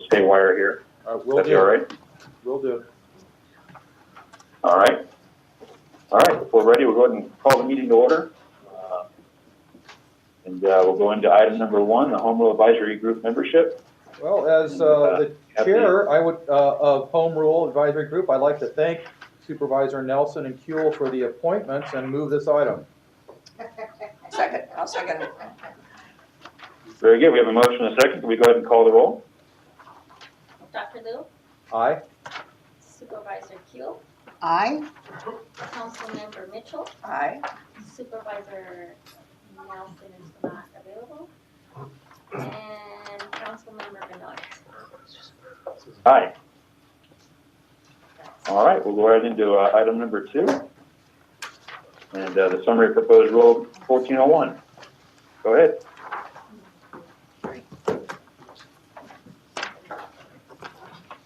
stay wire here. Will That'd do. be all right? Will do. All right. All right, if we're ready, we'll go ahead and call the meeting to order. We'll go into item number 1, the Home Rule Advisory Group membership. Well, as the chair of Home Rule Advisory Group, I'd like to thank Supervisor Nelson and Kuehl for the appointments and move this item. Second, I'll second it. Very good, we have a motion and a second. Can we go ahead and call the roll? Dr. Liu, Aye. Supervisor Kuehl, Aye. Councilmember Mitchell, Aye. Supervisor Nelson is not available, and Councilmember Benoit. Aye. All right, we'll go right into item number 2. And the summary of proposed rule 1401. Go ahead.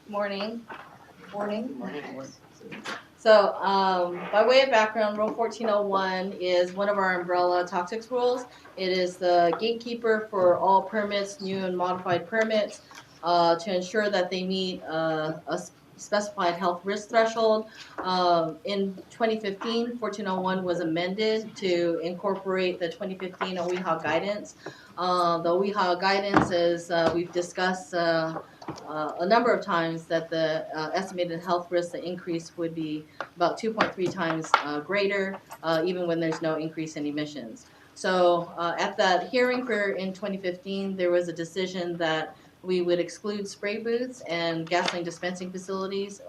Morning. Morning. So by way of background, Rule 1401 is one of our umbrella toxics rules. It is the gatekeeper for all permits, new and modified permits, to ensure that they meet a specified health risk threshold. In 2015, 1401 was amended to incorporate the 2015 OEHA guidance. The OEHA guidance is, we've discussed a number of times, that the estimated health risk, the increase would be about 2.3 times greater, even when there's no increase in emissions. So at that hearing in 2015, there was a decision that we would exclude spray booths and gasoline dispensing facilities.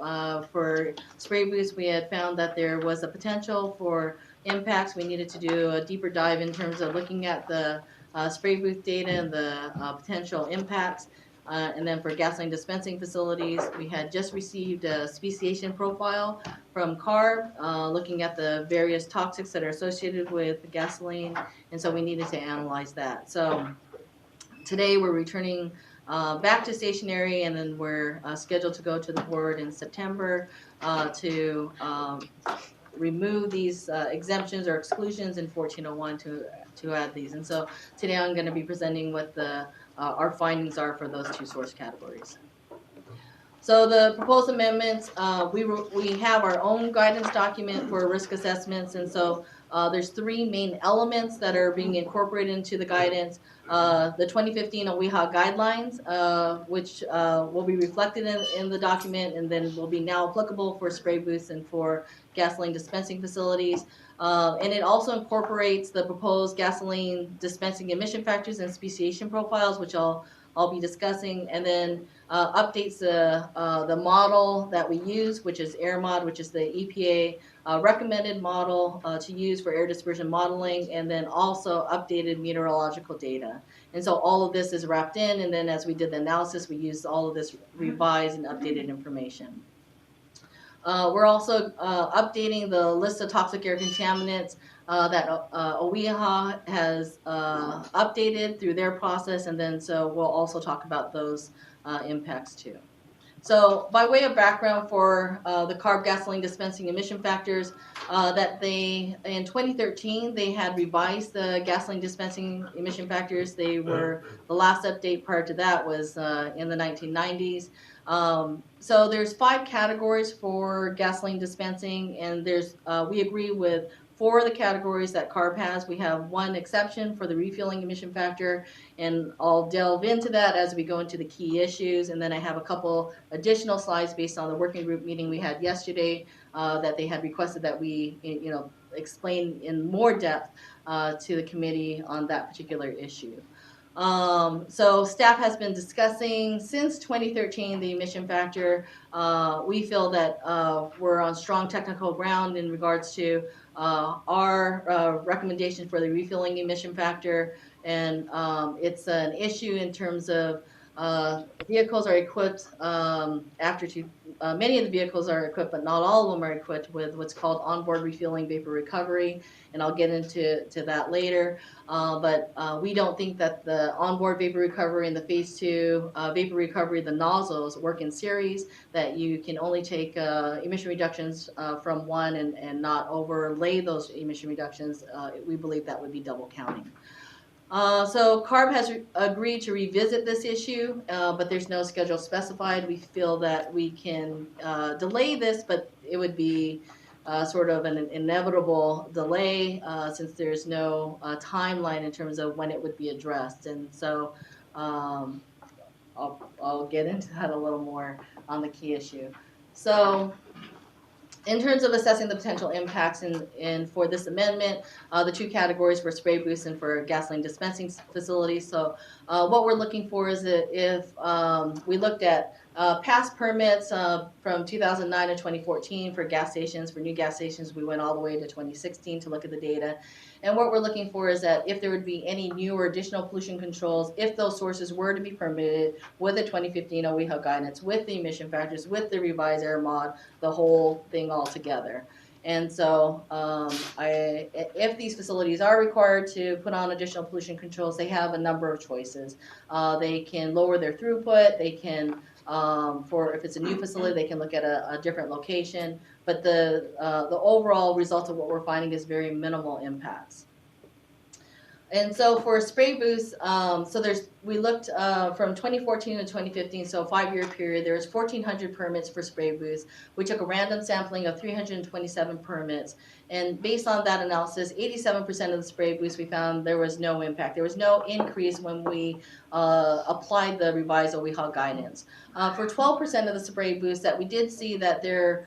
For spray booths, we had found that there was a potential for impacts. We needed to do a deeper dive in terms of looking at the spray booth data and the potential impacts. And then for gasoline dispensing facilities, we had just received a speciation profile from CARB, looking at the various toxics that are associated with gasoline, and so we needed to analyze that. So today we're returning back to stationary, and then we're scheduled to go to the board in September to remove these exemptions or exclusions in 1401 to add these. And so today I'm going to be presenting what our findings are for those two source categories. So the proposed amendments, we have our own guidance document for risk assessments, and so there's 3 main elements that are being incorporated into the guidance. The 2015 OEHA guidelines, which will be reflected in the document, and then will be now applicable for spray booths and for gasoline dispensing facilities. And it also incorporates the proposed gasoline dispensing emission factors and speciation profiles, which I'll be discussing, and then updates the model that we use, which is AirMod, which is the EPA recommended model to use for air dispersion modeling, and then also updated meteorological data. And so all of this is wrapped in, and then as we did the analysis, we used all of this revised and updated information. We're also updating the list of toxic air contaminants that OEHA has updated through their process, and then so we'll also talk about those impacts too. So by way of background for the CARB gasoline dispensing emission factors, that in 2013 they had revised the gasoline dispensing emission factors. They were, the last update prior to that was in the 1990s. So there's 5 categories for gasoline dispensing, and there's we agree with 4 of the categories that CARB has. We have 1 exception for the refueling emission factor, and I'll delve into that as we go into the key issues. And then I have a couple additional slides based on the working group meeting we had yesterday that they had requested that we, explain in more depth to the committee on that particular issue. So staff has been discussing since 2013 the emission factor. We feel that we're on strong technical ground in regards to our recommendation for the refueling emission factor, and it's an issue in terms of vehicles are equipped many of the vehicles are equipped, but not all of them are equipped with what's called onboard refueling vapor recovery, and I'll get into that later. But we don't think that the onboard vapor recovery and the phase 2 vapor recovery, the nozzles, work in series, that you can only take emission reductions from one and not overlay those emission reductions. We believe that would be double counting. So CARB has agreed to revisit this issue, but there's no schedule specified. We feel that we can delay this, but it would be sort of an inevitable delay since there's no timeline in terms of when it would be addressed. And so I'll get into that a little more on the key issue. So in terms of assessing the potential impacts for this amendment, the two categories were spray booths and for gasoline dispensing facilities. So what we're looking for is that if we looked at past permits from 2009 to 2014 for gas stations, for new gas stations, we went all the way to 2016 to look at the data. And what we're looking for is that if there would be any new or additional pollution controls, if those sources were to be permitted with the 2015 OEHA guidance, with the emission factors, with the revised air mod, the whole thing all together. And so if these facilities are required to put on additional pollution controls, they have a number of choices. They can lower their throughput, they can, if it's a new facility, they can look at a different location, but the overall result of what we're finding is very minimal impacts. And so for spray booths, we looked from 2014 to 2015, so a 5-year period, there was 1,400 permits for spray booths. We took a random sampling of 327 permits, and based on that analysis, 87% of the spray booths we found there was no impact. There was no increase when we applied the revised OEHA guidance. For 12% of the spray booths that we did see that there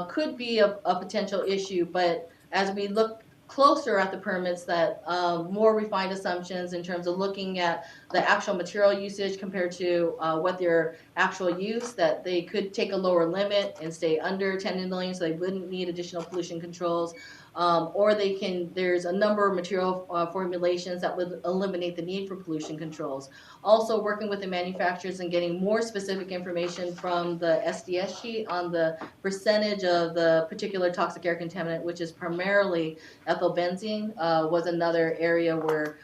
could be a potential issue, but as we look closer at the permits, that more refined assumptions in terms of looking at the actual material usage compared to what their actual use, that they could take a lower limit and stay under 10 million, so they wouldn't need additional pollution controls. Or there's a number of material formulations that would eliminate the need for pollution controls. Also working with the manufacturers and getting more specific information from the SDS sheet on the percentage of the particular toxic air contaminant, which is primarily ethyl benzene, was another area where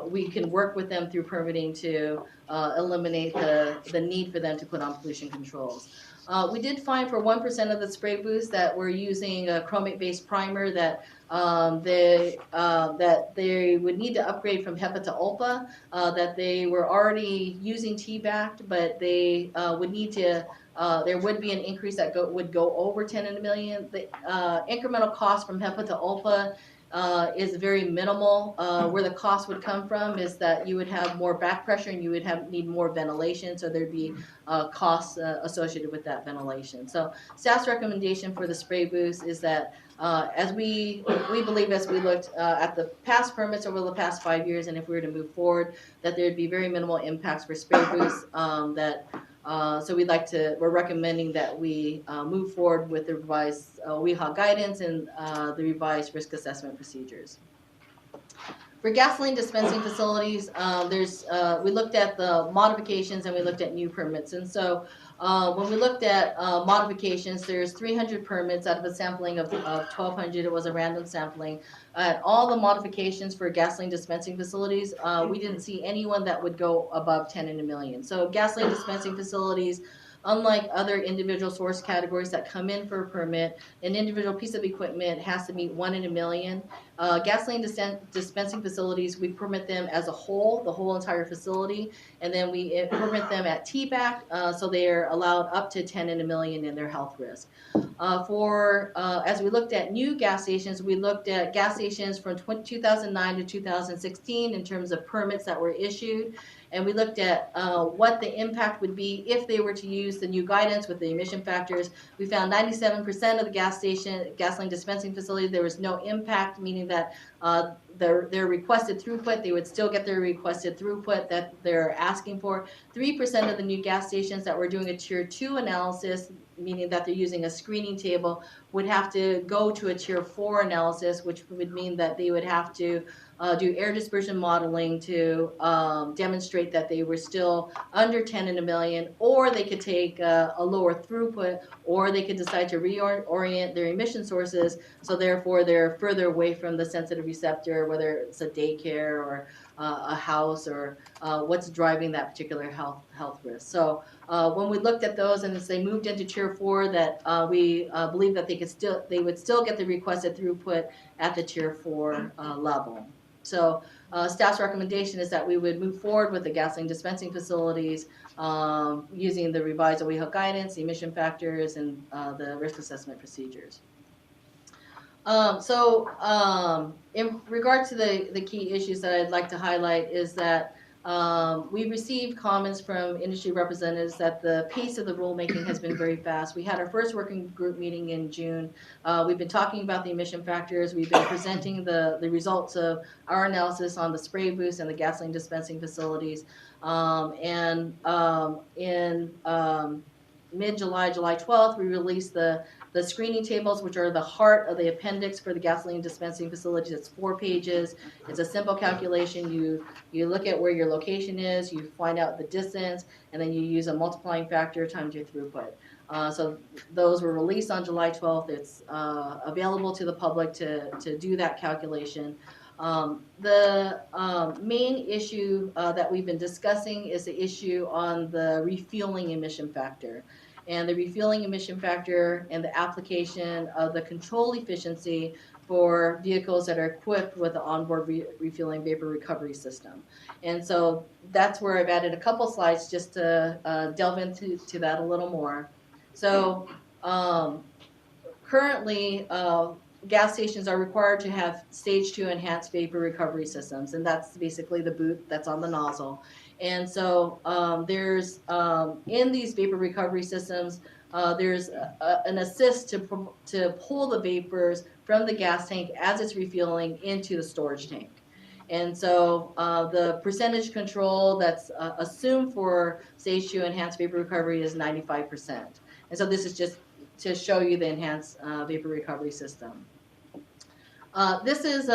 we can work with them through permitting to eliminate the need for them to put on pollution controls. We did find for 1% of the spray booths that were using a chromate-based primer that they would need to upgrade from HEPA to ULPA, that they were already using TBACT, but they would need to, there would be an increase that would go over 10 in a million. The incremental cost from HEPA to ULPA is very minimal. Where the cost would come from is that you would have more back pressure and you would need more ventilation, so there'd be costs associated with that ventilation. So staff's recommendation for the spray booths is that as we believe, as we looked at the past permits over the past 5 years, and if we were to move forward, that there'd be very minimal impacts for spray booths. So we're recommending that we move forward with the revised OEHA guidance and the revised risk assessment procedures. For gasoline dispensing facilities, we looked at the modifications and we looked at new permits. And so when we looked at modifications, there's 300 permits out of a sampling of 1,200. It was a random sampling. At all the modifications for gasoline dispensing facilities, we didn't see anyone that would go above 10 in a million. So gasoline dispensing facilities, unlike other individual source categories that come in for a permit, an individual piece of equipment has to meet 1 in a million. Gasoline dispensing facilities, we permit them as a whole, the whole entire facility, and then we permit them at TBAC, so they are allowed up to 10 in a million in their health risk. As we looked at new gas stations, we looked at gas stations from 2009 to 2016 in terms of permits that were issued. And we looked at what the impact would be if they were to use the new guidance with the emission factors. We found 97% of the gasoline dispensing facilities, there was no impact, meaning that their requested throughput, they would still get their requested throughput that they're asking for. 3% of the new gas stations that were doing a Tier 2 analysis, meaning that they're using a screening table, would have to go to a Tier 4 analysis, which would mean that they would have to do air dispersion modeling to demonstrate that they were still under 10 in a million, or they could take a lower throughput, or they could decide to reorient their emission sources, so therefore they're further away from the sensitive receptor, whether it's a daycare or a house, or what's driving that particular health risk. So when we looked at those, and as they moved into Tier 4, that we believe that they would still get the requested throughput at the Tier 4 level. So staff's recommendation is that we would move forward with the gasoline dispensing facilities using the revised OEHO guidance, the emission factors, and the risk assessment procedures. In regard to the key issues that I'd like to highlight is that we received comments from industry representatives that the pace of the rulemaking has been very fast. We had our first working group meeting in June. We've been talking about the emission factors. We've been presenting the results of our analysis on the spray booths and the gasoline dispensing facilities. In mid-July, July 12th, we released the screening tables, which are the heart of the appendix for the gasoline dispensing facilities. It's 4 pages. It's a simple calculation. You look at where your location is, you find out the distance, and then you use a multiplying factor times your throughput. So those were released on July 12th. It's available to the public to do that calculation. The main issue that we've been discussing is the issue on the refueling emission factor. And the refueling emission factor and the application of the control efficiency for vehicles that are equipped with the onboard refueling vapor recovery system. And so that's where I've added a couple slides just to delve into that a little more. So currently, gas stations are required to have stage 2 enhanced vapor recovery systems, and that's basically the boot that's on the nozzle. And so there's in these vapor recovery systems, there's an assist to pull the vapors from the gas tank as it's refueling into the storage tank. And so the percentage control that's assumed for stage 2 enhanced vapor recovery is 95%. And so this is just to show you the enhanced vapor recovery system. This is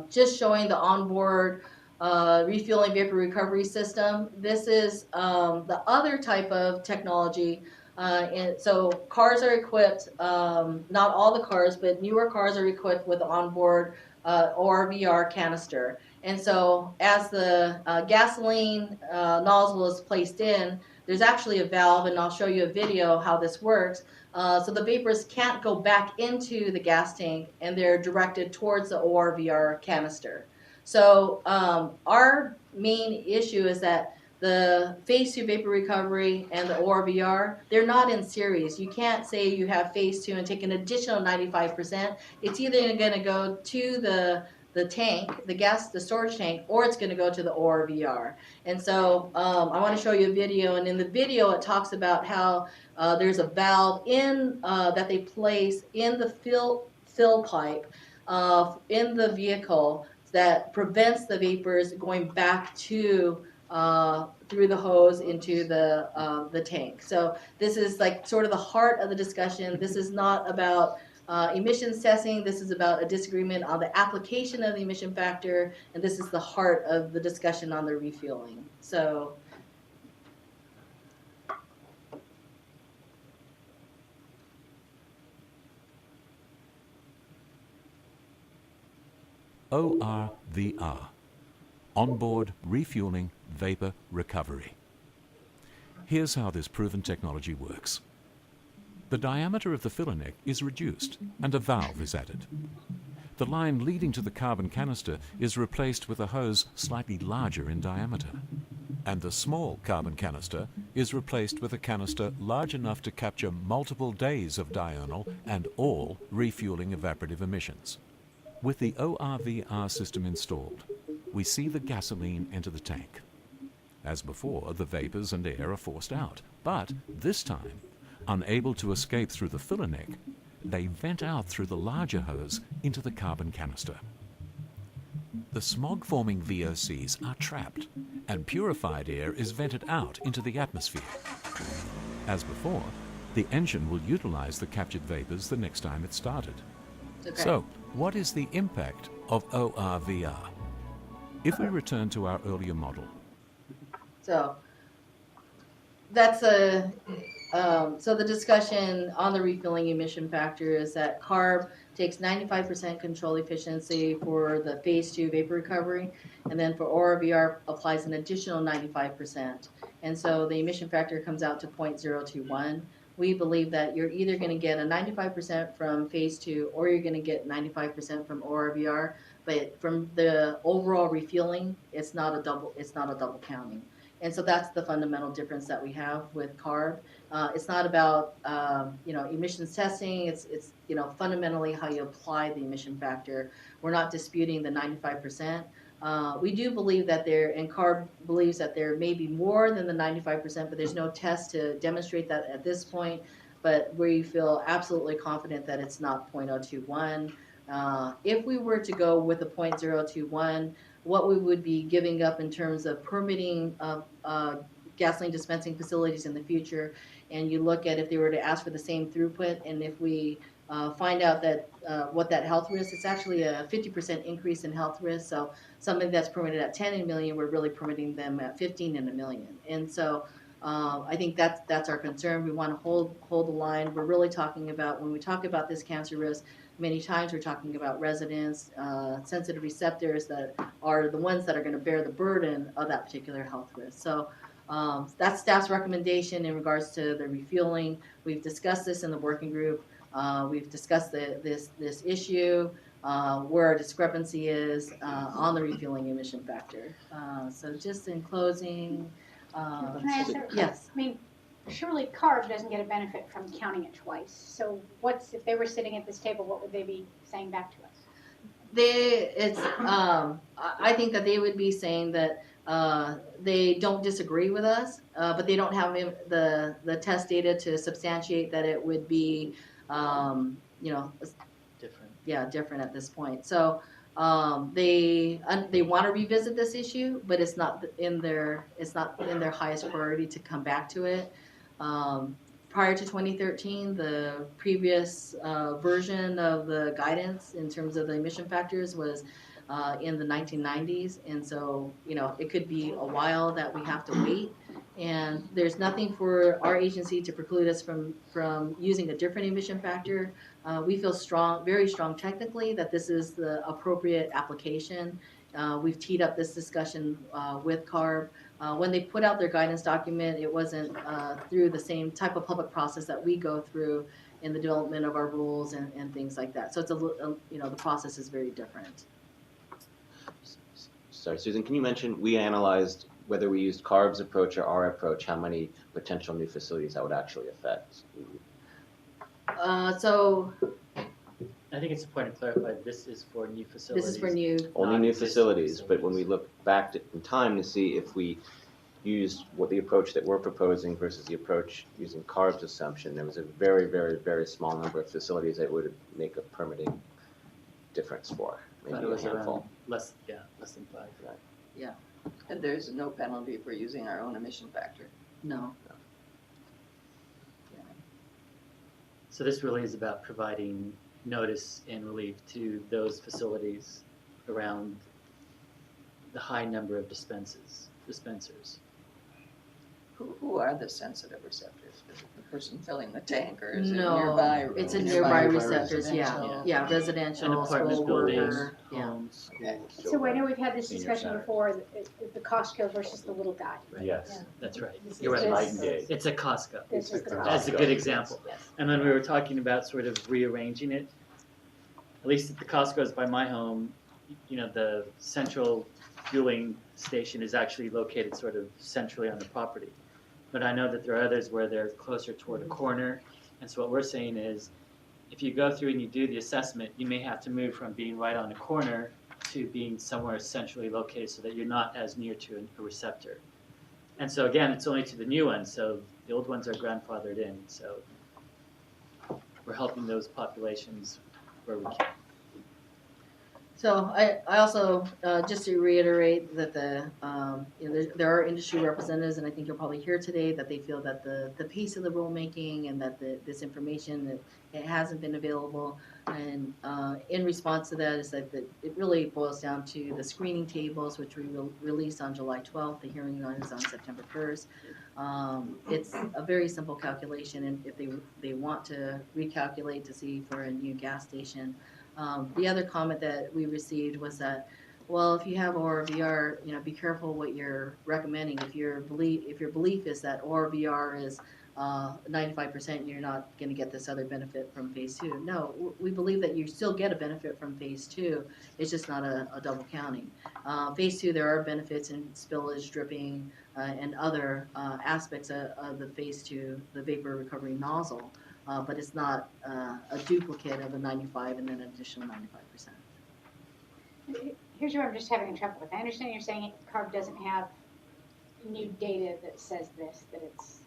just showing the onboard refueling vapor recovery system. This is the other type of technology. And so cars are equipped, not all the cars, but newer cars are equipped with onboard ORVR canister. And so as the gasoline nozzle is placed in, there's actually a valve, and I'll show you a video how this works. So the vapors can't go back into the gas tank, and they're directed towards the ORVR canister. So our main issue is that the phase 2 vapor recovery and the ORVR, they're not in series. You can't say you have phase 2 and take an additional 95%. It's either going to go to the tank, the storage tank, or it's going to go to the ORVR. And so I want to show you a video, and in the video it talks about how there's a valve in that they place in the fill pipe in the vehicle that prevents the vapors going back to through the hose into the tank. So this is like sort of the heart of the discussion. This is not about emissions testing. This is about a disagreement on the application of the emission factor, and this is the heart of the discussion on the refueling. So ORVR, Onboard Refueling Vapor Recovery. Here's how this proven technology works. The diameter of the filler neck is reduced and a valve is added. The line leading to the carbon canister is replaced with a hose slightly larger in diameter. And the small carbon canister is replaced with a canister large enough to capture multiple days of diurnal and all refueling evaporative emissions. With the ORVR system installed, we see the gasoline enter the tank. As before, the vapors and air are forced out, but this time, unable to escape through the filler neck, they vent out through the larger hose into the carbon canister. The smog-forming VOCs are trapped, and purified air is vented out into the atmosphere. As before, the engine will utilize the captured vapors the next time it's started. okay. So, what is the impact of ORVR? If we return to our earlier model, So that's so the discussion on the refueling emission factor is that CARB takes 95% control efficiency for the phase 2 vapor recovery, and then for ORVR applies an additional 95%. And so the emission factor comes out to 0.021. We believe that you're either going to get a 95% from phase 2 or you're going to get 95% from ORVR. but from the overall refueling, it's not a double counting. And so that's the fundamental difference that we have with CARB. It's not about, emissions testing. It's fundamentally how you apply the emission factor. We're not disputing the 95%. We do believe that and CARB believes that there may be more than the 95%, but there's no test to demonstrate that at this point. But we feel absolutely confident that it's not 0.021. If we were to go with a 0.021, what we would be giving up in terms of permitting of gasoline dispensing facilities in the future, and you look at if they were to ask for the same throughput, and if we find out that what that health risk, it's actually a 50% increase in health risk. So something that's permitted at 10 in a million, we're really permitting them at 15 in a million. And so I think that's our concern. We want to hold the line. We're really talking about, when we talk about this cancer risk, many times we're talking about residents, sensitive receptors that are the ones that are going to bear the burden of that particular health risk. So that's staff's recommendation in regards to the refueling. We've discussed this in the working group. We've discussed this issue, where our discrepancy is on the refueling emission factor. So just in closing, Can I answer? yes. I mean, surely CARB doesn't get a benefit from counting it twice. So if they were sitting at this table, what would they be saying back to us? I think that they would be saying that they don't disagree with us, but they don't have the test data to substantiate that it would be, Different. Yeah, different at this point. So they want to revisit this issue, but it's not in their highest priority to come back to it. Prior to 2013, the previous version of the guidance in terms of the emission factors was in the 1990s, and so it could be a while that we have to wait. And there's nothing for our agency to preclude us from using a different emission factor. We feel very strong technically that this is the appropriate application. We've teed up this discussion with CARB. When they put out their guidance document, it wasn't through the same type of public process that we go through in the development of our rules and things like that. So it's the process is very different. Sorry, Susan, can you mention, we analyzed whether we used CARB's approach or our approach, how many potential new facilities that would actually affect? So I think it's important to clarify, this is for new facilities. this is for new. Only Not new existing facilities, but when we facilities. look back in time to see if we used the approach that we're proposing versus the approach using CARB's assumption, there was a very, very, very small number of facilities that would make a permitting difference for, Thought maybe it a was handful. around less than 5. And there's no penalty for using our own emission factor. No. So this really is about providing notice and relief to those facilities around the high number of dispensers. Who are the sensitive receptors? Is it the person filling the tank, or is it No, nearby? it's a nearby nearby receptors, residential? yeah, And residential, apartment school buildings, worker, yeah. homes, Okay. schools. So I know we've had this Senior discussion center. before, the Costco versus the little guy. Yes. That's right. This You're is right. this- Light gauge. It's a Costco. This is the That's a Costco. good example. Yes. And then we were talking about sort of rearranging it. At least at the Costco's by my home, the central fueling station is actually located sort of centrally on the property. But I know that there are others where they're closer toward a corner. And so what we're saying is, if you go through and you do the assessment, you may have to move from being right on a corner to being somewhere centrally located so that you're not as near to a receptor. And so again, it's only to the new ones, so the old ones are grandfathered in. So we're helping those populations where we can. So I also, just to reiterate that there are industry representatives, and I think you'll probably hear today that they feel that the pace of the rulemaking and that this information, it hasn't been available. And in response to that is that it really boils down to the screening tables, which we will release on July 12th. The hearing is on September 1st. It's a very simple calculation, and if they want to recalculate to see for a new gas station. The other comment that we received was that Well, if you have ORVR, be careful what you're recommending. If your belief is that ORVR is 95%, you're not going to get this other benefit from phase 2. No, we believe that you still get a benefit from phase 2. It's just not a double counting. Phase 2, there are benefits in spillage, dripping, and other aspects of the phase 2, the vapor recovery nozzle, but it's not a duplicate of a 95 and then an additional 95%. Here's where I'm just having trouble with. I understand you're saying CARB doesn't have new data that says this, that it's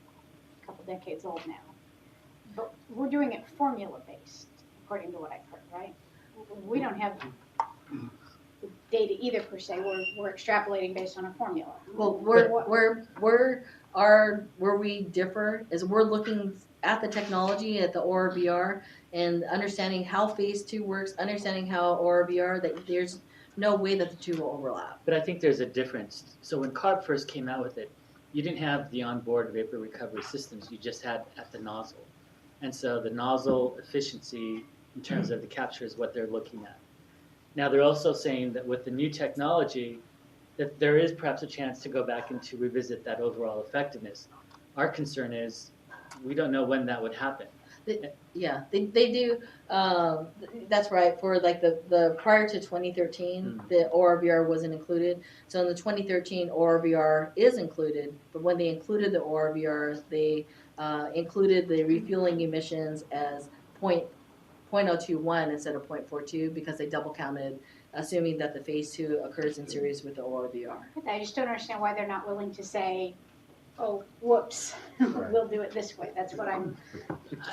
a couple decades old now. But we're doing it formula-based, according to what I've heard, right? We don't have data either per se. We're extrapolating based on a formula. Well, where we differ is we're looking at the technology, at the ORVR, and understanding how phase 2 works, understanding how ORVR, that there's no way that the two will overlap. But I think there's a difference. So when CARB first came out with it, you didn't have the onboard vapor recovery systems, you just had at the nozzle. And so the nozzle efficiency in terms of the capture is what they're looking at. Now they're also saying that with the new technology, that there is perhaps a chance to go back and to revisit that overall effectiveness. Our concern is we don't know when that would happen. Yeah, they do. That's right. For like the prior to 2013, the ORVR wasn't included. So in the 2013, ORVR is included. But when they included the ORVRs, they included the refueling emissions as 0.021 instead of 0.42 because they double counted, assuming that the phase 2 occurs in series with the ORVR. I just don't understand why they're not willing to say, oh, whoops, we'll do it this way. That's what I'm...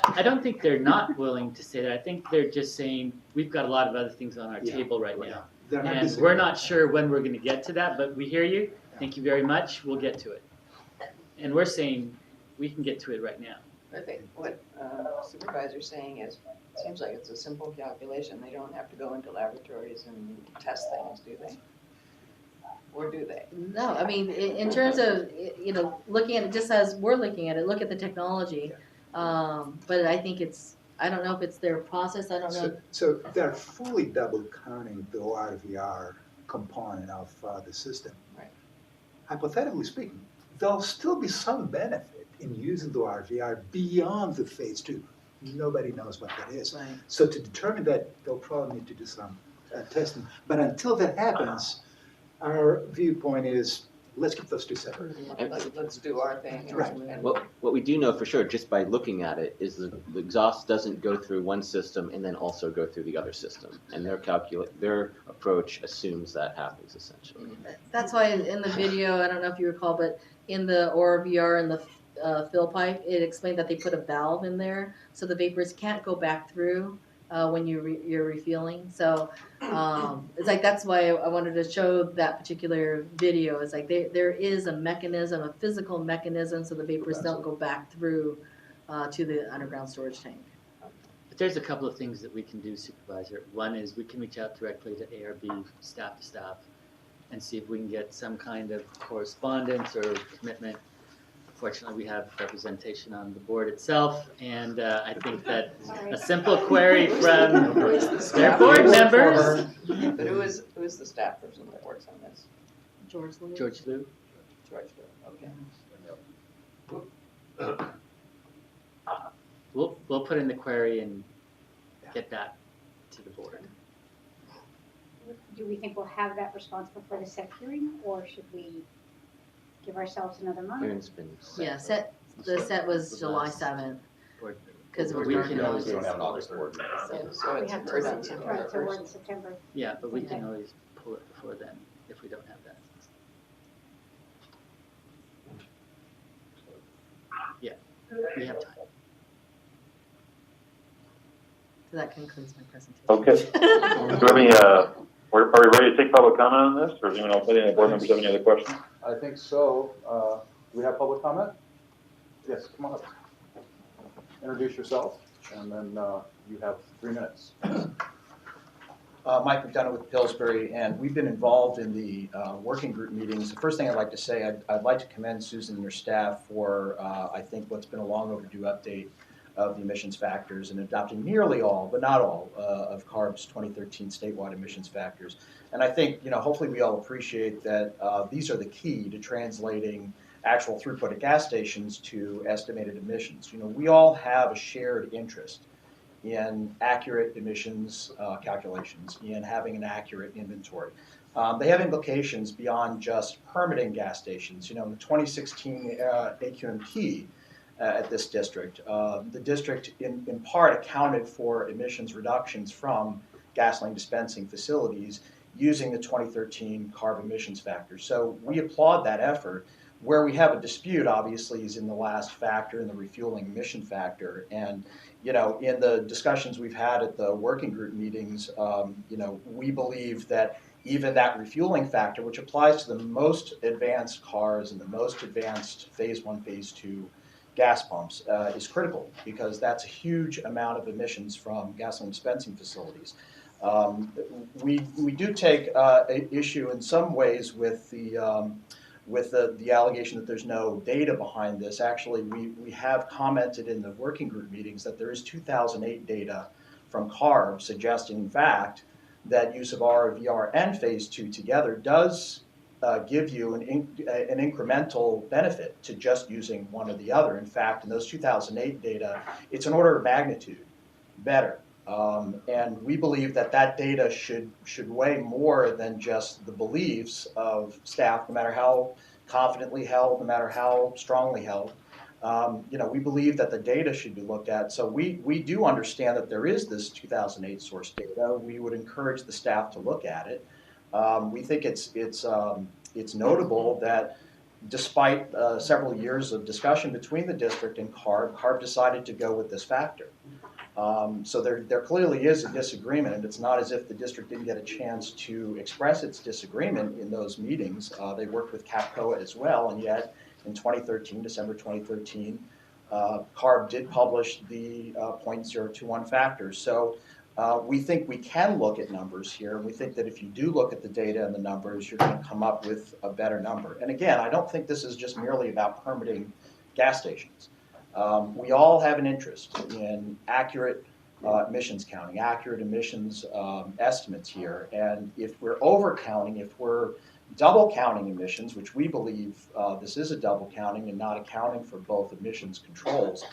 I don't think they're not willing to say that. I think they're just saying, we've got a lot of other things on our table right now. And we're not sure when we're going to get to that, but we hear you. Thank you very much. We'll get to it. And we're saying we can get to it right now. I think what Supervisor's saying is, it seems like it's a simple calculation. They don't have to go into laboratories and test things, do they? Or do they? No, I mean, in terms of, looking at it just as we're looking at it, look at the technology. But I think I don't know if it's their process, I don't know. So they're fully double counting the ORVR component of the system. Right. Hypothetically speaking, there'll still be some benefit in using the ORVR beyond the phase 2. Nobody knows what that is. Right. So to determine that, they'll probably need to do some testing. But until that happens, our viewpoint is, let's keep those two separate. Let's do our thing. Right. And What we do know for sure, just by looking at it, is the exhaust doesn't go through one system and then also go through the other system. And their approach assumes that happens, essentially. That's why in the video, I don't know if you recall, but in the ORVR and the fill pipe, it explained that they put a valve in there so the vapors can't go back through when you're refueling. So it's like that's why I wanted to show that particular video. It's like there is a mechanism, a physical mechanism, so the vapors don't go back through to the underground storage tank. But there's a couple of things that we can do, Supervisor. One is we can reach out directly to ARB, staff to staff, and see if we can get some kind of correspondence or commitment. Fortunately, we have representation on the board itself, and I think that a simple query from their board members. But who is the staff person that works on this? George Lewis. George Lou. George Lou, okay. We'll put in the query and get that to the board. Do we think we'll have that response before the set hearing, or should we give ourselves another month? Hearing's been set. Yeah, the set was July 7th Board- because we're We starting can in always August. have an August board meeting. So it's heard on September Right, so we're in 1st. September. Yeah, but we can Okay. always pull it before then if we don't have that. Yeah, we have time. So that concludes my presentation. Okay. Do we have any, are we ready to take public comment on this, or does anyone else, any of the board members have any other questions? I think so. Do we have public comment? Yes, come on up. Introduce yourself, and then you have 3 minutes. Mike McDonald with Pillsbury, and we've been involved in the working group meetings. The first thing I'd like to say, I'd like to commend Susan and her staff for, I think, what's been a long overdue update of the emissions factors and adopting nearly all, but not all, of CARB's 2013 statewide emissions factors. And I think, hopefully we all appreciate that these are the key to translating actual throughput at gas stations to estimated emissions. We all have a shared interest in accurate emissions calculations, in having an accurate inventory. They have implications beyond just permitting gas stations. In the 2016 AQMP at this district, the district in part accounted for emissions reductions from gasoline dispensing facilities using the 2013 CARB emissions factors. So we applaud that effort. Where we have a dispute, obviously, is in the last factor, in the refueling emission factor. And, in the discussions we've had at the working group meetings, we believe that even that refueling factor, which applies to the most advanced cars and the most advanced phase 1, phase 2 gas pumps, is critical, because that's a huge amount of emissions from gasoline dispensing facilities. We do take issue in some ways with the allegation that there's no data behind this. Actually, we have commented in the working group meetings that there is 2008 data from CARB suggesting, in fact, that use of RVR and phase 2 together does give you an incremental benefit to just using one or the other. In fact, in those 2008 data, it's an order of magnitude better. And we believe that data should weigh more than just the beliefs of staff, no matter how confidently held, no matter how strongly held. We believe that the data should be looked at. So we do understand that there is this 2008 source data. We would encourage the staff to look at it. We think it's notable that despite several years of discussion between the district and CARB decided to go with this factor. So there clearly is a disagreement, and it's not as if the district didn't get a chance to express its disagreement in those meetings. They worked with CAPCOA as well, and yet in 2013, December 2013, CARB did publish the 0.021 factors. So we think we can look at numbers here, and we think that if you do look at the data and the numbers, you're going to come up with a better number. And again, I don't think this is just merely about permitting gas stations. We all have an interest in accurate emissions counting, accurate emissions estimates here. And if we're overcounting, if we're double counting emissions, which we believe this is a double counting and not accounting for both emissions controls,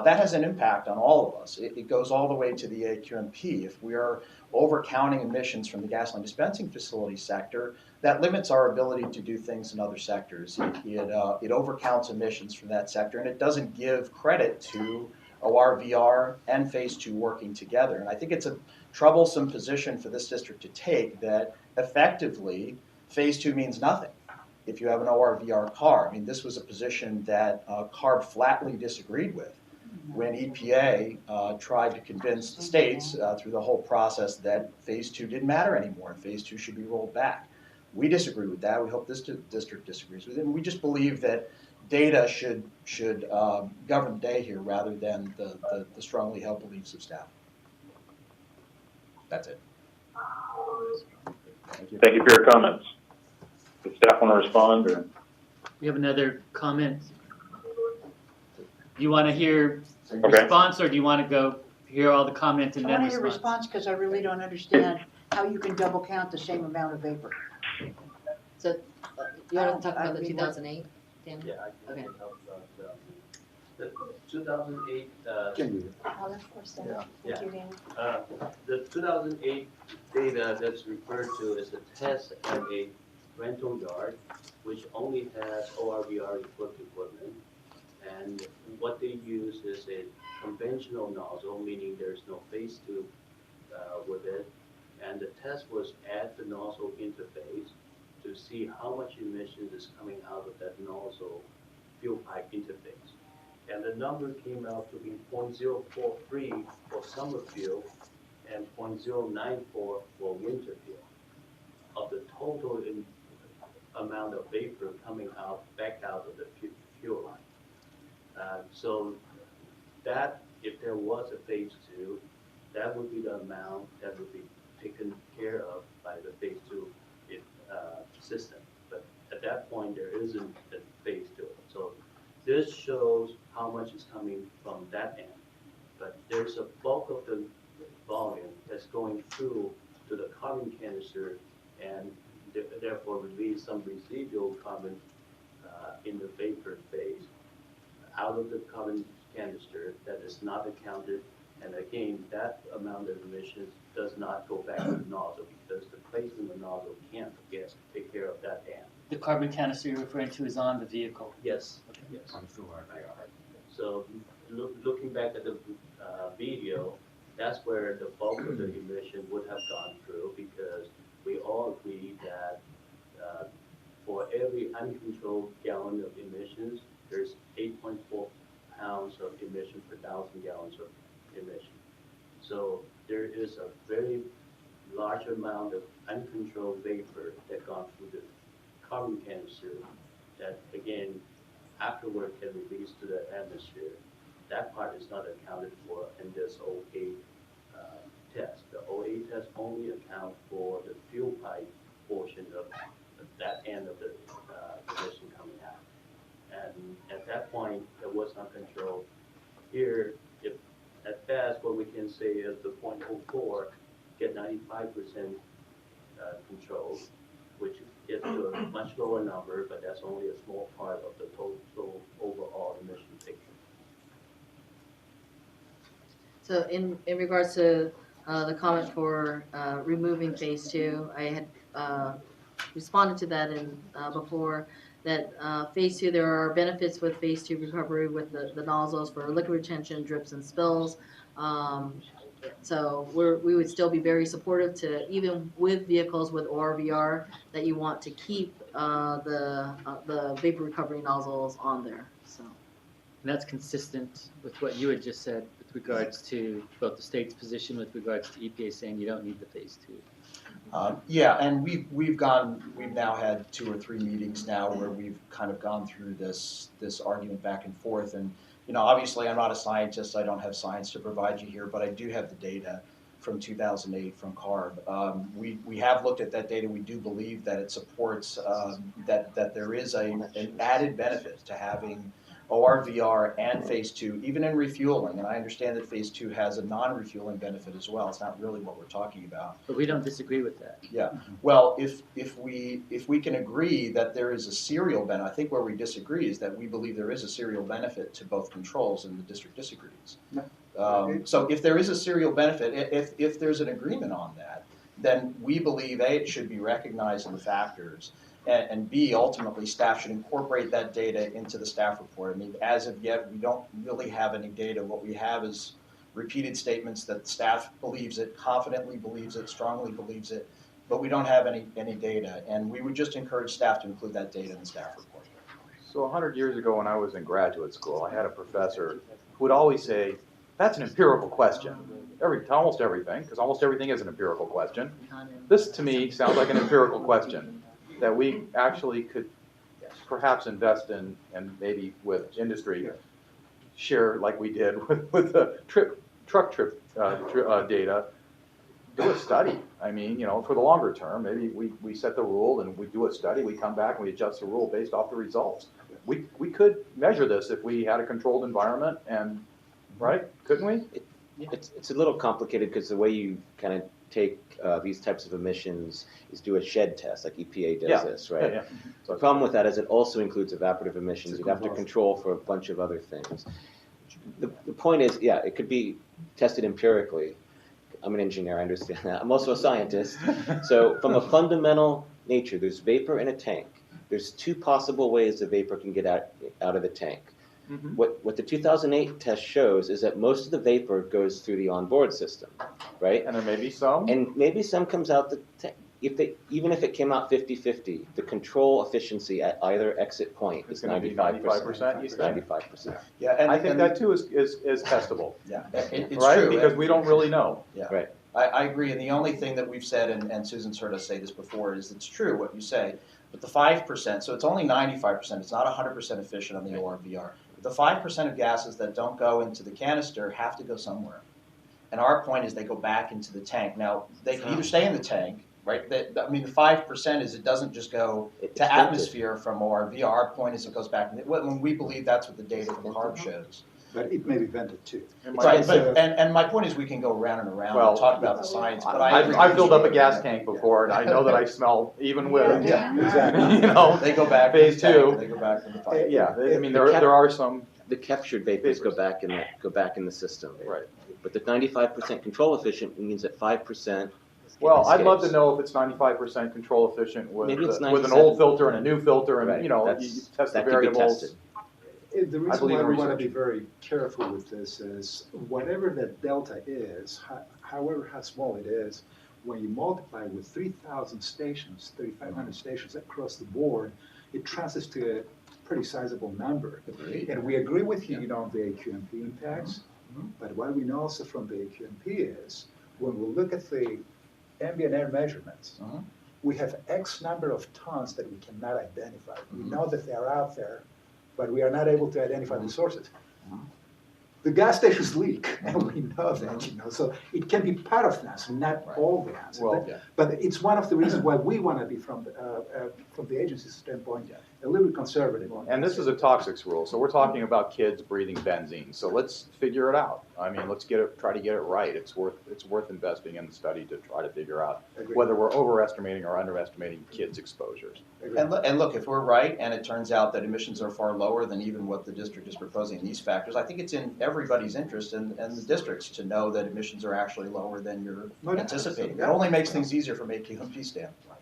that has an impact on all of us. It goes all the way to the AQMP. If we are overcounting emissions from the gasoline dispensing facility sector, that limits our ability to do things in other sectors. It overcounts emissions from that sector, and it doesn't give credit to ORVR and phase 2 working together. And I think it's a troublesome position for this district to take, that effectively phase 2 means nothing if you have an ORVR car. I mean, this was a position that CARB flatly disagreed with when EPA tried to convince the states through the whole process that phase 2 didn't matter anymore and phase 2 should be rolled back. We disagree with that. We hope this district disagrees with it. And we just believe that data should govern the day here rather than the strongly held beliefs of staff. That's it. Thank you. Thank you for your comments. Does staff want to respond? Or? We have another comment. Do you want to hear Okay. response, or do you want to go hear all the comment and I then want to hear response? response because I really don't understand how you can double count the same amount of vapor. So, you want to talk about I the mean, 2008, Dan? Yeah, I Okay. can help the 2008, I'll of course, Yeah. thank you, Dan. the 2008 data that's referred to is a test at a rental yard, which only has ORVR equipment. And what they use is a conventional nozzle, meaning there's no phase 2 with it. And the test was at the nozzle interface to see how much emissions is coming out of that nozzle fuel pipe interface. And the number came out to be 0.043 for summer fuel and 0.094 for winter fuel of the total amount of vapor coming out back out of the fuel line. So that, if there was a phase 2, that would be the amount that would be taken care of by the phase 2 system. But at that point, there isn't a phase 2. So this shows how much is coming from that end. but there's a bulk of the volume that's going through to the carbon canister and therefore release some residual carbon in the vapor phase out of the carbon canister that is not accounted. And again, that amount of emissions does not go back to the nozzle because the place in the nozzle can't take care of that dam. The carbon canister you're referring to is on the vehicle. Yes, yes. So looking back at the video, that's where the bulk of the emission would have gone through because we all agree that for every uncontrolled gallon of emissions, there's 8.4 pounds of emission per 1,000 gallons of emission. So there is a very large amount of uncontrolled vapor that gone through the carbon canister that, again, afterward can release to the atmosphere. That part is not accounted for in this OA test. The OA test only account for the fuel pipe portion of that end of the emission coming out. And at that point, it was not controlled. Here, if at best, what we can say is the 0.04 get 95% control, which gets to a much lower number, but that's only a small part of the total overall emission picture. So in regards to the comment for removing phase 2, I had responded to that before, that phase 2, there are benefits with phase 2 recovery with the nozzles for liquid retention, drips and spills. So we would still be very supportive to, even with vehicles with ORVR, that you want to keep the vapor recovery nozzles on there. So. And that's consistent with what you had just said with regards to both the state's position with regards to EPA saying you don't need the phase 2. Yeah, and we've now had 2 or 3 meetings now where we've kind of gone through this argument back and forth. And obviously I'm not a scientist, I don't have science to provide you here, but I do have the data from 2008 from CARB. We have looked at that data. We do believe that it supports that there is an added benefit to having ORVR and phase 2, even in refueling. And I understand that phase 2 has a non-refueling benefit as well. It's not really what we're talking about. But we don't disagree with that. Yeah. Well, if we can agree that there is a serial benefit, I think where we disagree is that we believe there is a serial benefit to both controls, and the district disagrees. So if there is a serial benefit, if there's an agreement on that, then we believe A, it should be recognized in the factors, and B, ultimately, staff should incorporate that data into the staff report. I mean, as of yet, we don't really have any data. What we have is repeated statements that staff believes it, confidently believes it, strongly believes it, but we don't have any data. And we would just encourage staff to include that data in the staff report. So 100 years ago when I was in graduate school, I had a professor who would always say, that's an empirical question. Almost everything, because almost everything is an empirical question. This, to me, sounds like an empirical question that we actually could perhaps invest in, and maybe with industry share like we did with the truck trip data. Do a study. I mean, for the longer term, maybe we set the rule and we do a study, we come back and we adjust the rule based off the results. We could measure this if we had a controlled environment, and right, couldn't we? It's a little complicated because the way you kind of take these types of emissions is do a shed test, like EPA does this, right? Yeah. So the problem with that is it also includes evaporative emissions. You'd have to control for a bunch of other things. The point is, yeah, it could be tested empirically. I'm an engineer, I understand that. I'm also a scientist. So from a fundamental nature, there's vapor in a tank. There's 2 possible ways the vapor can get out of the tank. Mm-hmm. What the 2008 test shows is that most of the vapor goes through the onboard system, right? And there may be some. And maybe some comes out the tank. Even if it came out 50-50, the control efficiency at either exit point is 95%. 95%, you said? 95%. Yeah, and I think that too is testable. Yeah, it's right? true. Because we don't really know. Yeah. Right. I agree, and the only thing that we've said, and Susan's heard us say this before, is it's true what you say, but the 5%, so it's only 95%, it's not 100% efficient on the ORVR. The 5% of gases that don't go into the canister have to go somewhere. And our point is they go back into the tank. Now, they can either stay in the tank, right? The 5% is it doesn't just go to atmosphere from ORVR. Our point is it goes back. When we believe that's what the data from CARB shows. but it may be vented too. Right, and my point is we can go round and around Well, and talk about the science, but I agree. I've filled up a gas tank before, and I know that I smell even with, Yeah, exactly. you know, They go back. to phase the tank, two. They go back to the pipe. Yeah, I mean, there are some, The captured vapors go back in the system. right. But the 95% control efficient means that 5%. Well, I'd love to escapes. know if it's 95% control efficient with, Maybe it's with an 97. old filter and a new filter, and, Right, you know, you that's- test the that could be variables. tested. The reason believe why in we want to research. be very careful with this is whatever that delta is, however how small it is, when you multiply with 3,000 stations, 3,500 stations across the board, it translates to a pretty sizable number. Agreed. And we agree with you, on the AQMP impacts, but what we know also from the AQMP is when we look at the ambient air measurements, we have X number of tons that we cannot identify. We know that they are out there, but we are not able to identify the sources. The gas stations leak, and we know that, so it can be part of the answer, not all the answer. Well, But it's one of the reasons why we want to be, from the agency's standpoint, a little bit conservative on And this is a toxics rule, so we're talking about kids breathing benzene, so let's figure it out. I mean, let's try to get it right. It's worth investing in the study to try to figure out Agreed. whether we're overestimating or underestimating kids' exposures. And look, if we're right, and it turns out that emissions are far lower than even what the district is proposing in these factors, I think it's in everybody's interest and the districts to know that emissions are actually lower than you're anticipating. It only makes things easier from a QMP standpoint.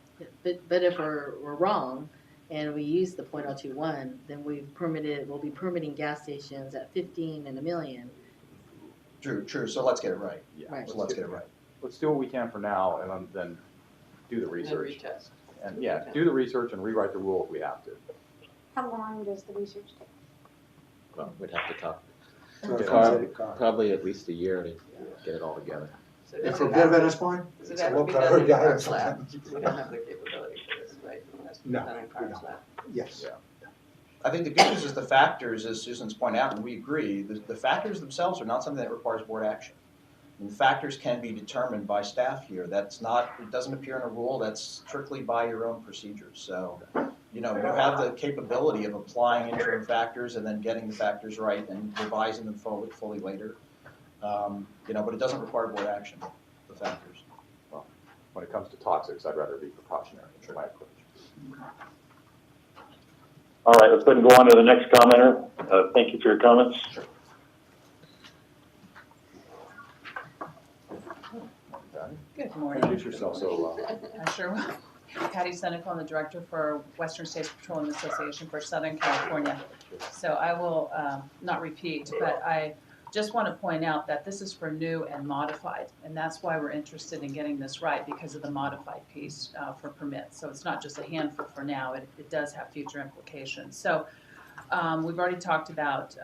But if we're wrong, and we use the .021, then we'll be permitting gas stations at 15 and a million. True, so let's get it right. Yeah, Right. So let's get it right. Let's do what we can for now, and then do the And research. retest. And yeah, do the research and rewrite the rule if we have to. How long does the research take? Well, we'd have to talk. Okay. Probably at least a year to get it all together. So And does from it their have to- vantage point, does it's it a have to low be done in priority item Carr's for lab? them. We don't have the capability for this, right? It has to be No, done in we Carr's don't. lab. Yes. Yeah. I think the good news is the factors, as Susan's pointed out, and we agree, the factors themselves are not something that requires board action. And the factors can be determined by staff here. It doesn't appear in a rule, that's strictly by your own procedures. So, you have the capability of applying interim factors and then getting the factors right and revising them fully later. But it doesn't require board action, the factors. Well, when it comes to toxics, I'd rather be precautionary in my approach. All right, let's go ahead and go on to the next commenter. Thank you for your comments. Good morning. Introduce yourself so I sure will. Patti Seneca, I'm the Director for Western States Petroleum Association for Southern California. So I will not repeat, but I just want to point out that this is for new and modified, and that's why we're interested in getting this right, because of the modified piece for permits. So it's not just a handful for now, it does have future implications. So we've already talked about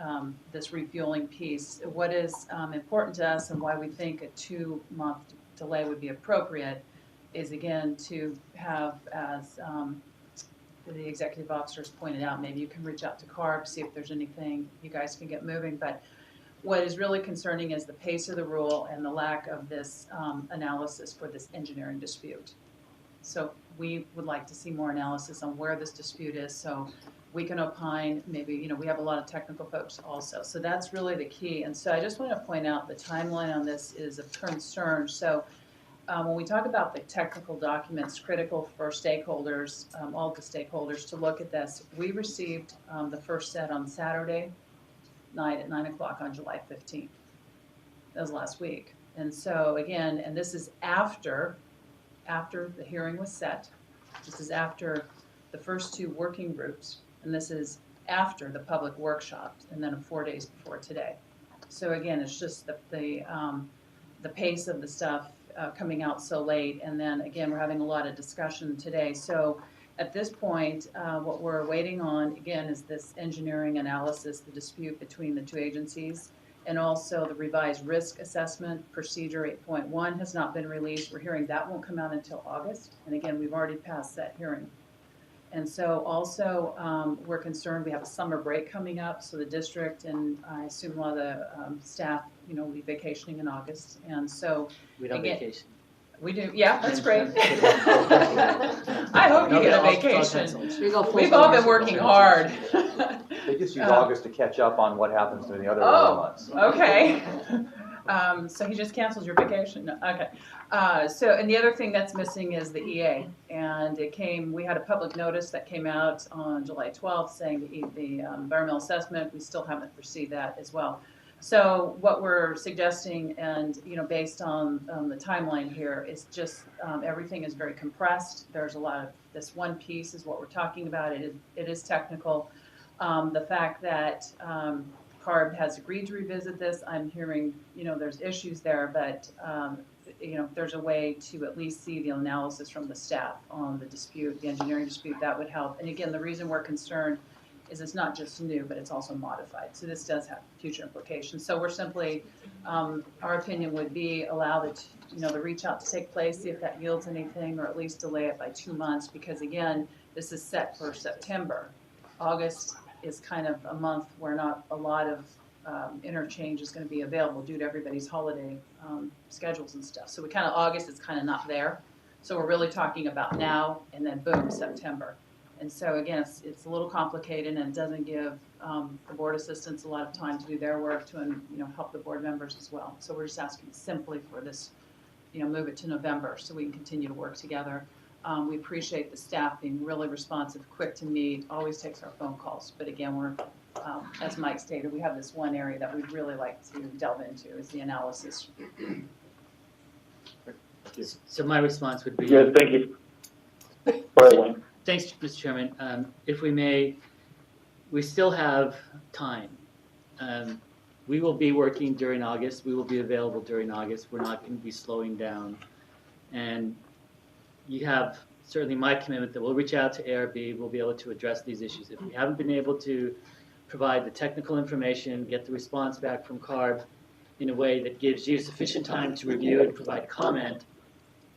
this refueling piece. What is important to us and why we think a 2-month delay would be appropriate is, again, to have, as the executive officers pointed out, maybe you can reach out to CARB, see if there's anything you guys can get moving. But what is really concerning is the pace of the rule and the lack of this analysis for this engineering dispute. So we would like to see more analysis on where this dispute is, so we can opine. Maybe, we have a lot of technical folks also. So that's really the key. And so I just want to point out the timeline on this is of concern. So when we talk about the technical documents critical for stakeholders, all the stakeholders to look at this, we received the first set on Saturday night at 9 o'clock on July 15th. That was last week. And so again, and this is after the hearing was set. This is after the first 2 working groups, and this is after the public workshop, and then 4 days before today. So again, it's just the pace of the stuff coming out so late, and then again, we're having a lot of discussion today. So at this point, what we're waiting on, again, is this engineering analysis, the dispute between the 2 agencies, and also the revised risk assessment. Procedure 8.1 has not been released. We're hearing that won't come out until August, and again, we've already passed that hearing. And so also, we're concerned, we have a summer break coming up, so the district and I assume a lot of the staff, will be vacationing in August. And so, We don't again, vacation. we do, yeah, that's great. I hope you get a vacation. We go full We've all been force. working hard. They just use Oh. August to catch up on what happens in the other early months. Okay. So he just canceled your vacation? No, okay. And the other thing that's missing is the EA. And we had a public notice that came out on July 12th saying the environmental assessment, we still haven't received that as well. So what we're suggesting and, based on the timeline here is just everything is very compressed. There's a lot of, this one piece is what we're talking about. It is technical. The fact that CARB has agreed to revisit this, I'm hearing, there's issues there, but, if there's a way to at least see the analysis from the staff on the dispute, the engineering dispute, that would help. And again, the reason we're concerned is it's not just new, but it's also modified. So this does have future implications. So we're simply, our opinion would be allow the reach out to take place, see if that yields anything, or at least delay it by 2 months, because again, this is set for September. August is kind of a month where not a lot of interchange is going to be available due to everybody's holiday schedules and stuff. So August is kind of not there. So we're really talking about now and then boom, September. And so again, it's a little complicated and it doesn't give the board assistants a lot of time to do their work to help the board members as well. So we're just asking simply for this, move it to November so we can continue to work together. We appreciate the staff being really responsive, quick to meet, always takes our phone calls. But again, we're, as Mike stated, we have this one area that we'd really like to delve into is the analysis. So my response would be. Yes, thank you. Go ahead, Wayne. Thanks, Mr. Chairman. If we may, we still have time. We will be working during August. We will be available during August. We're not going to be slowing down. And you have certainly my commitment that we'll reach out to ARB. We'll be able to address these issues. If we haven't been able to provide the technical information, get the response back from CARB in a way that gives you sufficient time to review and provide comment,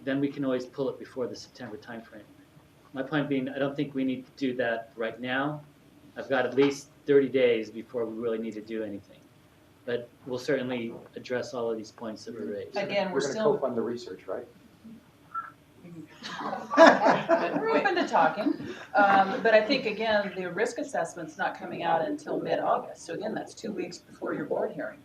then we can always pull it before the September timeframe. My point being, I don't think we need to do that right now. I've got at least 30 days before we really need to do anything. But we'll certainly address all of these points that were raised. Again, We're going to co-fund the research, right? We're open to talking, but I think again, the risk assessment's not coming out until mid-August. So again, that's 2 weeks before your board hearing.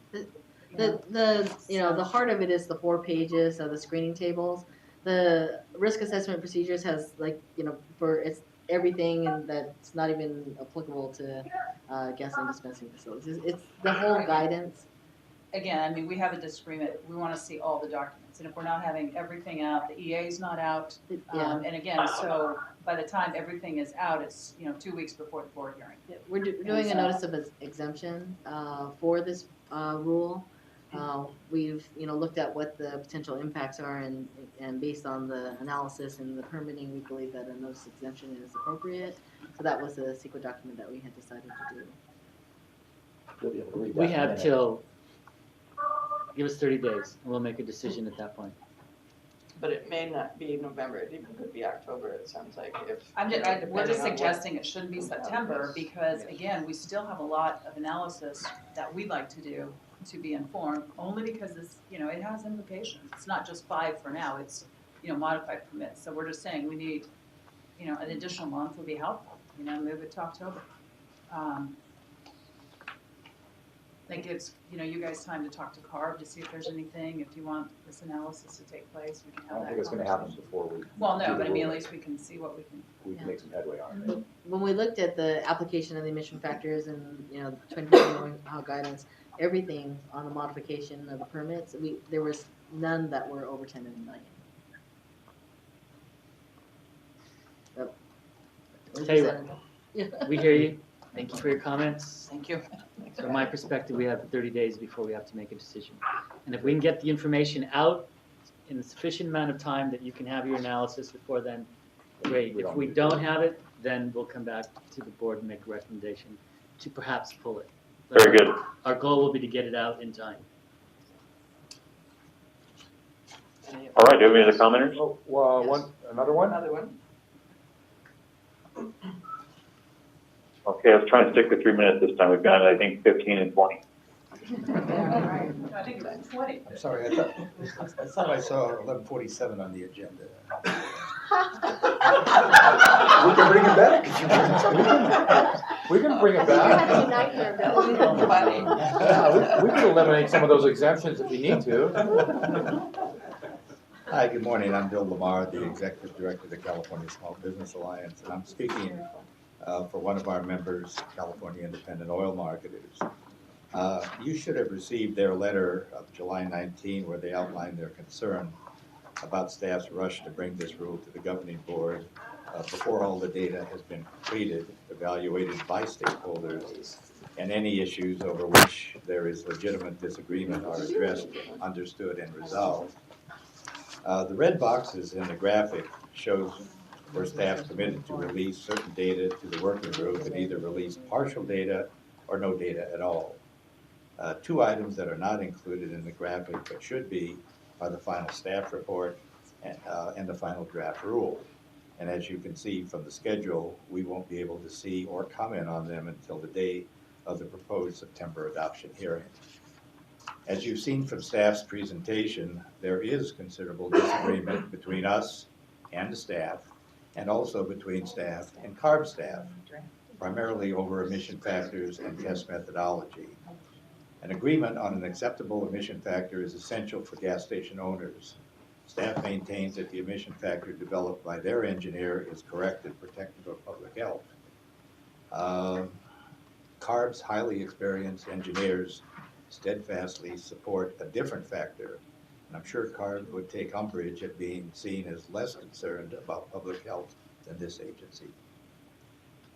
The heart of it is the 4 pages of the screening tables. The risk assessment procedures has it's everything and that's not even applicable to gas and dispensing facilities. It's the whole guidance. Again, we have a disagreement. We want to see all the documents. And if we're not having everything out, the EA is not out. And again, so by the time everything is out, it's 2 weeks before the board hearing. We're doing a notice of exemption for this rule. We've looked at what the potential impacts are, and based on the analysis and the permitting, we believe that a notice of exemption is appropriate. So that was a secret document that we had decided to do. You'll be able to read that We in a have minute. till, give us 30 days, and we'll make a decision at that point. But it may not be November, it even could be October, it sounds like, if. We're just depending on what- suggesting it shouldn't be September because again, we still have a lot of analysis that we'd like to do to be informed, only because this, it has implications. It's not just 5 for now, it's, modified permits. So we're just saying we need, an additional month would be helpful, move it to October. That gives, you guys time to talk to CARB to see if there's anything, if you want this analysis to take place, we can I have don't that think it's going to happen conversation. before we. Well, do no, the but I mean, at rule. least we can see what we can. We can make some headway on it. When we looked at the application of the emission factors and 2020 how guidance, everything on the modification of the permits, there was none that were over 10 million. Tell you what, we hear you. Thank you for your comments. Thank you. From my perspective, we have 30 days before we have to make a decision. And if we can get the information out in a sufficient amount of time that you can have your analysis before then, great. If we don't have it, then we'll come back to the board and make a recommendation to perhaps pull it. But Very good. Our goal will be to get it out in time. All right, do we have any other commenters? Oh, well, another one? Another one? Okay, let's try and stick to 3 minutes this time. We've got, I think, 15 and 20. I think it's 20. I'm sorry, I thought I saw 11:47 on the agenda. We can bring it back if you want. We can bring it I think you back. had a nightmare, Bill. Yeah, we could eliminate some of those exemptions if you need to. Hi, good morning. I'm Bill Lamar, the Executive Director of the California Small Business Alliance, and I'm speaking for one of our members, California Independent Oil Marketers. You should have received their letter of July 19 where they outlined their concern about staff's rush to bring this rule to the governing board before all the data has been completed, evaluated by stakeholders, and any issues over which there is legitimate disagreement are addressed, understood, and resolved. The red boxes in the graphic shows where staff committed to release certain data to the working group and either release partial data or no data at all. Two items that are not included in the graphic but should be are the final staff report and the final draft rule. And as you can see from the schedule, we won't be able to see or comment on them until the day of the proposed September adoption hearing. As you've seen from staff's presentation, there is considerable disagreement between us and the staff, and also between staff and CARB staff, primarily over emission factors and test methodology. An agreement on an acceptable emission factor is essential for gas station owners. Staff maintains that the emission factor developed by their engineer is correct and protective of public health. CARB's highly experienced engineers steadfastly support a different factor, and I'm sure CARB would take umbrage at being seen as less concerned about public health than this agency.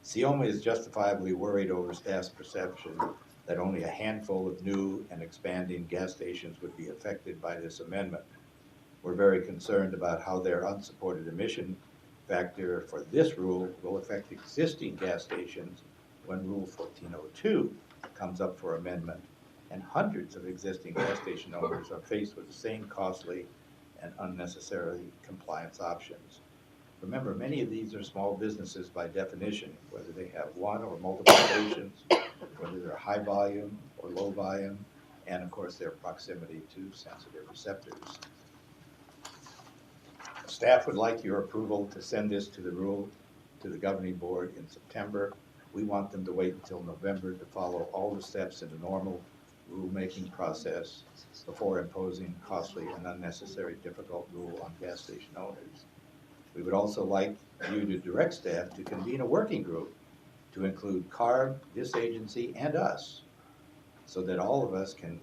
SCAQMD is justifiably worried over staff's perception that only a handful of new and expanding gas stations would be affected by this amendment. We're very concerned about how their unsupported emission factor for this rule will affect existing gas stations when Rule 1402 comes up for amendment, and hundreds of existing gas station owners are faced with the same costly and unnecessary compliance options. Remember, many of these are small businesses by definition, whether they have one or multiple stations, whether they're high volume or low volume, and of course their proximity to sensitive receptors. Staff would like your approval to send this to the governing board in September. We want them to wait until November to follow all the steps in the normal rulemaking process before imposing costly and unnecessary difficult rule on gas station owners. We would also like you to direct staff to convene a working group to include CARB, this agency, and us, so that all of us can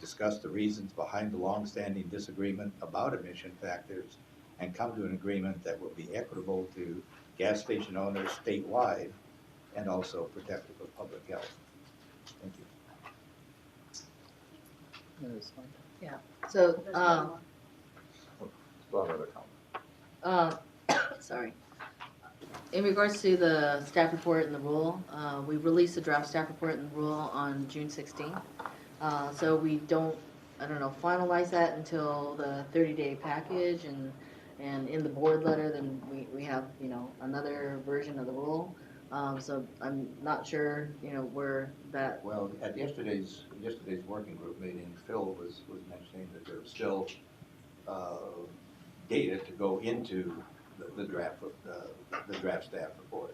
discuss the reasons behind the longstanding disagreement about emission factors and come to an agreement that will be equitable to gas station owners statewide and also protective of public health. Thank you. Yeah, so, sorry. In regards to the staff report and the rule, we released the draft staff report and the rule on June 16th. So we don't, finalize that until the 30-day package and in the board letter, then we have, another version of the rule. So I'm not sure, where that. Well, at yesterday's working group meeting, Phil was mentioning that there was still data to go into the draft staff report.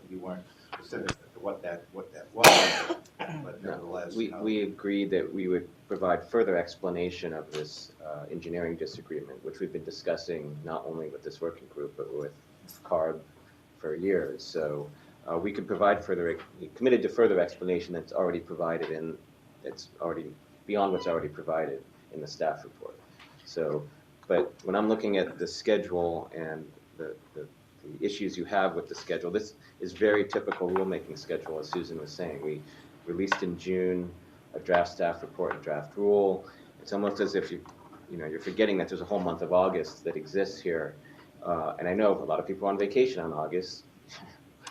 You weren't specific to what that was, but nevertheless. We agreed that we would provide further explanation of this engineering disagreement, which we've been discussing not only with this working group, but with CARB for years. So we could provide committed to further explanation that's already provided and it's already beyond what's already provided in the staff report. So, but when I'm looking at the schedule and the issues you have with the schedule, this is very typical rulemaking schedule, as Susan was saying. We released in June a draft staff report and draft rule. It's almost as if you're forgetting that there's a whole month of August that exists here. And I know a lot of people are on vacation on August,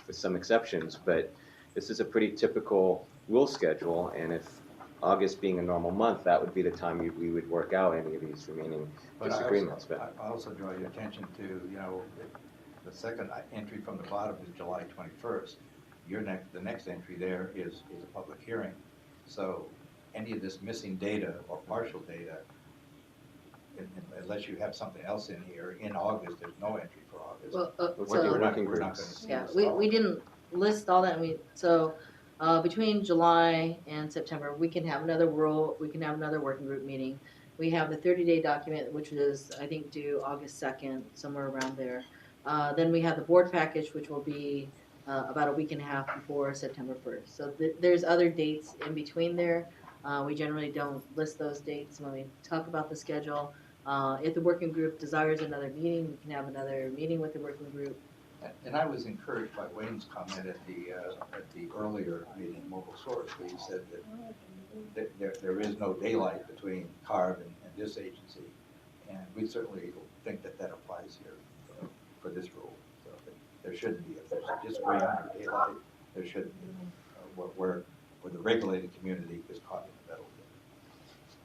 with some exceptions, but this is a pretty typical rule schedule. And if August being a normal month, that would be the time we would work out any of these remaining disagreements. I also draw your attention to, the second entry from the bottom is July 21st. The next entry there is a public hearing. So any of this missing data or partial data unless you have something else in here, in August, there's no entry for August. Well, We're not We're not gonna see Yeah, this we, all. we didn't list all that, between July and September, we can have another working group meeting. We have the 30-day document, which is, I think, due August 2nd, somewhere around there. Then we have the board package, which will be about a week and a half before September 1st. So there's other dates in between there. We generally don't list those dates when we talk about the schedule. If the working group desires another meeting, we can have another meeting with the working group. And I was encouraged by Wayne's comment at the earlier meeting, Mobile Source, where he said that there is no daylight between CARB and this agency. And we certainly think that applies here for this rule. So there shouldn't be, if there's a disagreement or daylight, there shouldn't be, where the regulated community is caught in the middle.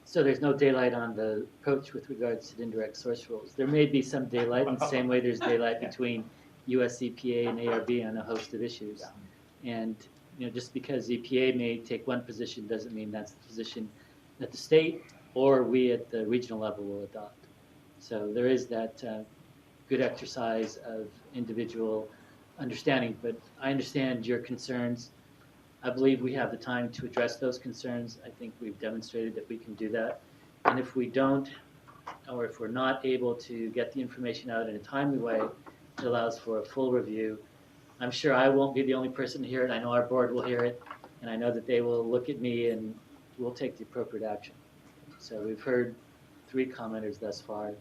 So there's no daylight on the approach with regards to indirect source rules. There may be some daylight in the same way there's daylight between US EPA and ARB on a host of issues. And just because EPA may take one position doesn't mean that's the position that the state or we at the regional level will adopt. So there is that good exercise of individual understanding, but I understand your concerns. I believe we have the time to address those concerns. I think we've demonstrated that we can do that. And if we don't, or if we're not able to get the information out in a timely way, it allows for a full review. I'm sure I won't be the only person to hear it. I know our board will hear it, and I know that they will look at me and we'll take the appropriate action. So we've heard 3 commenters thus far,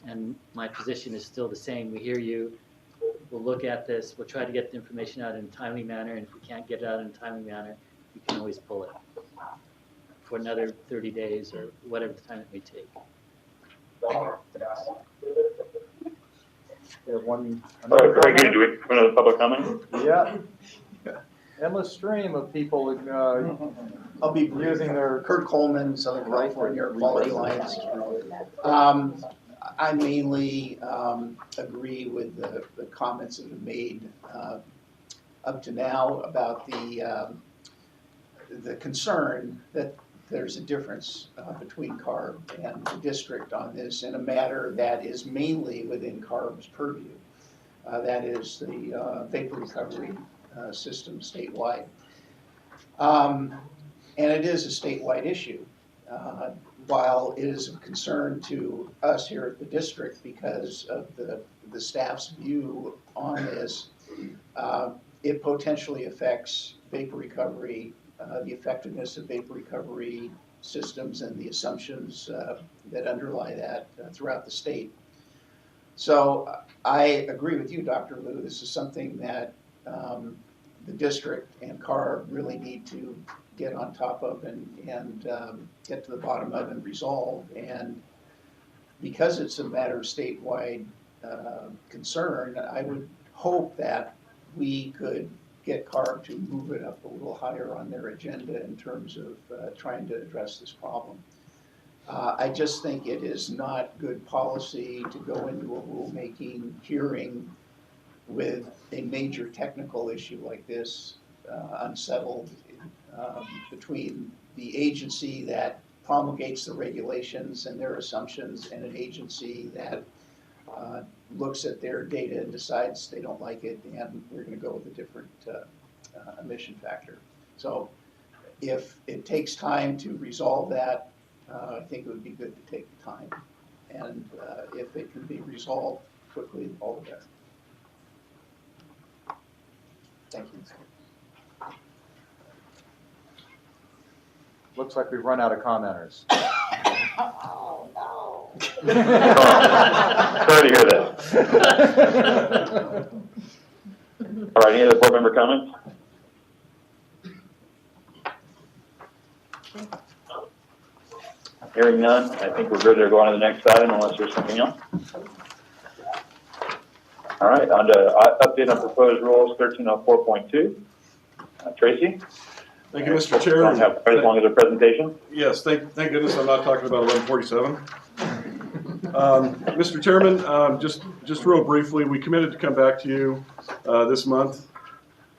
and my position is still the same. We hear you. We'll look at this. We'll try to get the information out in a timely manner, and if we can't get it out in a timely manner, we can always pull it for another 30 days or whatever the time it may take. Yeah, one. All right, very good. Do we have another public comment? Yeah. Endless stream of people I'll be using their. Kurt Coleman, Southern California Air Quality Alliance. I mainly agree with the comments that have been made up to now about the concern that there's a difference between CARB and the district on this in a matter that is mainly within CARB's purview. That is the vapor recovery system statewide. And it is a statewide issue. While it is of concern to us here at the district because of the staff's view on this, it potentially affects vapor recovery, the effectiveness of vapor recovery systems and the assumptions that underlie that throughout the state. So I agree with you, Dr. Liu. This is something that the district and CARB really need to get on top of and get to the bottom of and resolve. And because it's a matter of statewide concern, I would hope that we could get CARB to move it up a little higher on their agenda in terms of trying to address this problem. I just think it is not good policy to go into a rulemaking hearing with a major technical issue like this unsettled between the agency that promulgates the regulations and their assumptions and an agency that looks at their data and decides they don't like it and we're going to go with a different emission factor. So if it takes time to resolve that, I think it would be good to take the time. And if it can be resolved quickly, all the better. Thank you. Looks like we've run out of commenters. Oh, no. Sorry to hear that. All right, any other board member comments? Hearing none, I think we're good to go on to the next item unless there's something else. All right, on to update on proposed rules 1304.2. Tracy? Thank you, Mr. Chair. As long as a presentation. Yes, thank goodness I'm not talking about 1147. Mr. Chairman, just real briefly, we committed to come back to you this month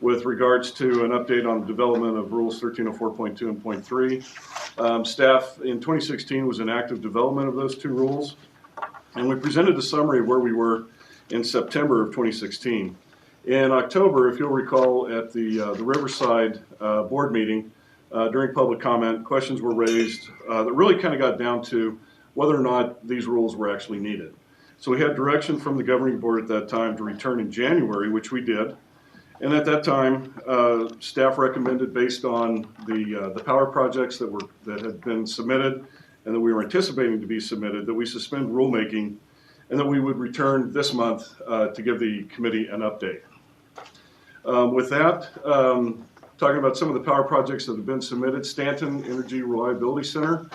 with regards to an update on the development of rules 1304.2 and .3. Staff in 2016 was in active development of those 2 rules. And we presented a summary of where we were in September of 2016. In October, if you'll recall, at the Riverside board meeting, during public comment, questions were raised that really kind of got down to whether or not these rules were actually needed. So we had direction from the governing board at that time to return in January, which we did. And at that time, staff recommended, based on the power projects that had been submitted and that we were anticipating to be submitted, that we suspend rulemaking and that we would return this month to give the committee an update. With that, talking about some of the power projects that have been submitted, Stanton Energy Reliability Center,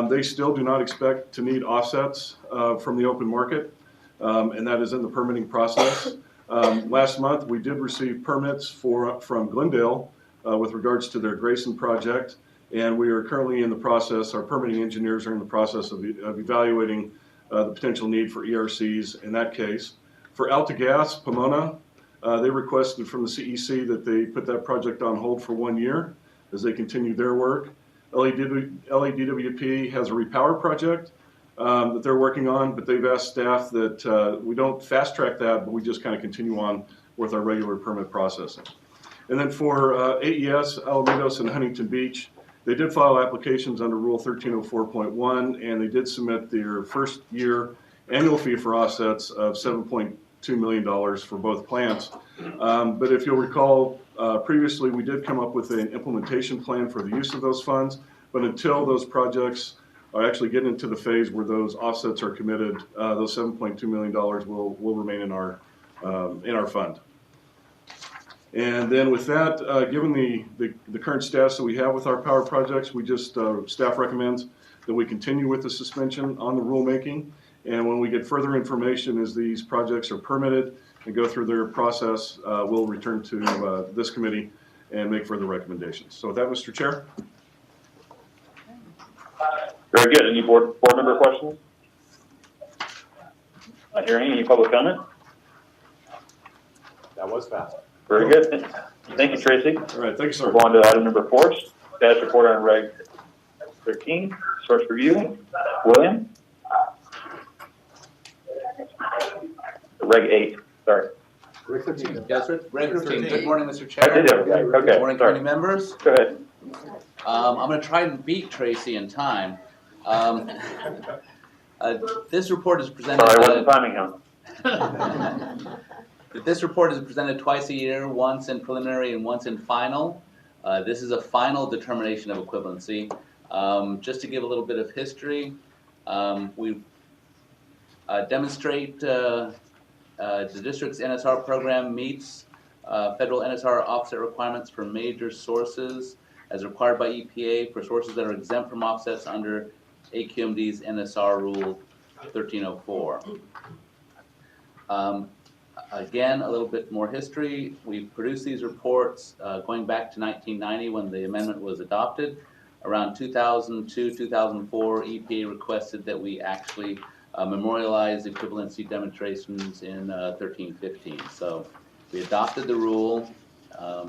they still do not expect to need offsets from the open market, and that is in the permitting process. Last month, we did receive permits from Glendale with regards to their Grayson project, and we are currently in the process, our permitting engineers are in the process of evaluating the potential need for ERCs in that case. For AltaGas, Pomona, they requested from the CEC that they put that project on hold for 1 year as they continue their work. LADWP has a repower project that they're working on, but they've asked staff that we don't fast track that, but we just kind of continue on with our regular permit processing. And then for AES, Alamitos, and Huntington Beach, they did file applications under Rule 1304.1, and they did submit their first year annual fee for offsets of $7.2 million for both plants. But if you'll recall, previously we did come up with an implementation plan for the use of those funds, but until those projects are actually getting into the phase where those offsets are committed, those $7.2 million will remain in our fund. And then with that, given the current status that we have with our power projects, we just, staff recommends that we continue with the suspension on the rulemaking. And when we get further information as these projects are permitted and go through their process, we'll return to this committee and make further recommendations. So with that, Mr. Chair. Very good. Any board member questions? Not hearing any public comment? That was fast. Very good. Thank you, Tracy. All right, thank you, sir. We'll go on to item number 4, status report on Reg 13, source review. William? Reg 8, sorry. Reg 13. Yes, Reg 13. Good morning, Mr. Chair. I did have a guy. Okay, Good morning, sorry. committee members. Go ahead. I'm going to try and beat Tracy in time. This report is presented. Sorry, I wasn't timing him. This report is presented twice a year, once in preliminary and once in final. This is a final determination of equivalency. Just to give a little bit of history, we demonstrate the district's NSR program meets federal NSR offset requirements for major sources as required by EPA for sources that are exempt from offsets under AQMD's NSR Rule 1304. Again, a little bit more history. We produced these reports going back to 1990 when the amendment was adopted. Around 2002, 2004, EPA requested that we actually memorialize equivalency demonstrations in 1315. So we adopted the rule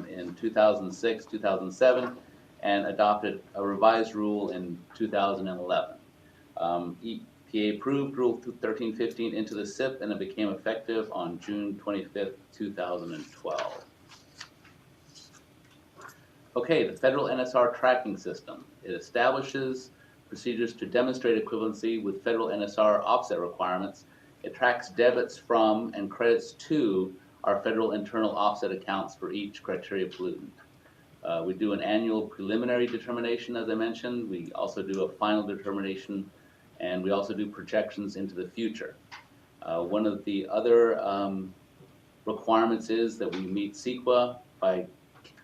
in 2006, 2007, and adopted a revised rule in 2011. EPA approved Rule 1315 into the SIP, and it became effective on June 25th, 2012. Okay, the federal NSR tracking system. It establishes procedures to demonstrate equivalency with federal NSR offset requirements. It tracks debits from and credits to our federal internal offset accounts for each criteria pollutant. We do an annual preliminary determination, as I mentioned. We also do a final determination, and we also do projections into the future. One of the other requirements is that we meet CEQA by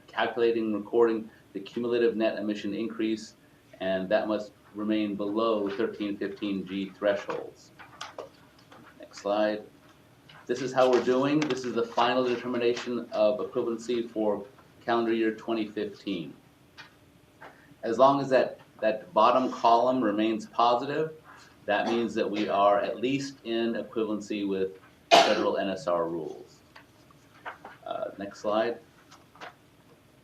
calculating and recording the cumulative net emission increase, and that must remain below 1315G thresholds. Next slide. This is how we're doing. This is the final determination of equivalency for calendar year 2015. As long as that bottom column remains positive, that means that we are at least in equivalency with federal NSR rules. Next slide.